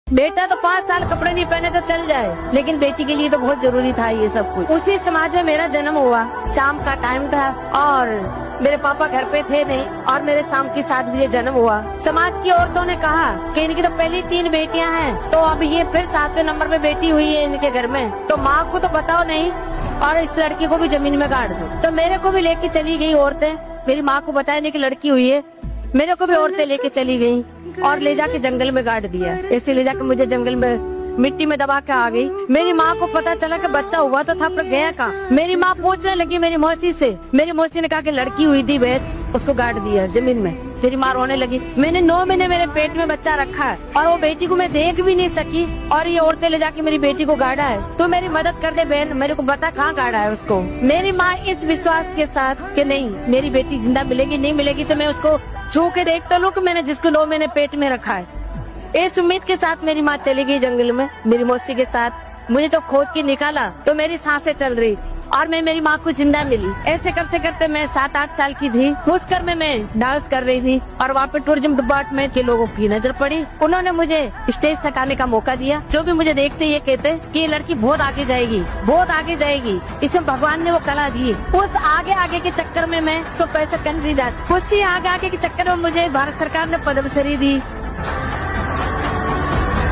बेटा तो 5 साल कपड़े नहीं पहने तो चल जाए, लेकिन बेटी के लिए तो बहुत जरूरी था ये सब कुछ। उसी समाज में मेरा जन्म हुआ, शाम का टाइम था और मेरे पापा घर पे थे नहीं और मेरे शाम के 7 बजे जन्म हुआ। समाज की औरतों ने कहा कि इनकी तो पहली 3 बेटियां हैं, तो अब ये फिर 7वें नंबर में बेटी हुई है इनके घर में, तो माँ को तो बताओ नहीं और इस लड़की को भी जमीन में गाड़ दो। तो मेरे को भी लेके चली गई औरतें, मेरी माँ को बताया नहीं कि लड़की हुई है, मेरे को भी औरतें लेके चली गई और ले जाके जंगल में गाड़ दिया। ऐसे ले जाके मुझे जंगल में मिट्टी में दबा के आ गई। मेरी माँ को पता चला कि बच्चा हुआ तो था पर गया कहाँ। मेरी माँ पूछने लगी मेरी मौसी से, मेरी मौसी ने कहा कि लड़की हुई थी बेट, उसको गाड़ दिया जमीन में। मेरी माँ रोने लगी। मैंने 9 महीने मेरे पेट में बच्चा रखा है और वो बेटी को मैं देख भी नहीं सकी और ये औरतें ले जाके मेरी बेटी को गाड़ा है। तो मेरी मदद कर दे बहन, मेरे को बता कहाँ गाड़ा है उसको। मेरी माँ इस विश्वास के साथ कि नहीं मेरी बेटी जिंदा मिलेगी, नहीं मिलेगी तो मैं उसको छू के देख तो लूं कि मैंने जिसको 9 महीने पेट में रखा है। इस उम्मीद के साथ मेरी माँ चली गई जंगल में मेरी मौसी के साथ। मुझे जब खोद के निकाला तो मेरी सांसें चल रही थी और मैं मेरी माँ को जिंदा मिली। ऐसे करते करते मैं 7-8 साल की थी। उस घर में मैं डांस कर रही थी और वहाँ पे टूरिज्म डिपार्टमेंट के लोगों की नजर पड़ी। उन्होंने मुझे स्टेज तक आने का मौका दिया। जो भी मुझे देखते ये कहते कि ये लड़की बहुत आगे जाएगी, बहुत आगे जाएगी, इसमें भगवान ने वो कला दी। उस आगे आगे के चक्कर में मैं 100 पैसे कन नहीं जा। उसी आगे आगे के चक्कर में मुझे भारत सरकार ने पद्मश्री दी।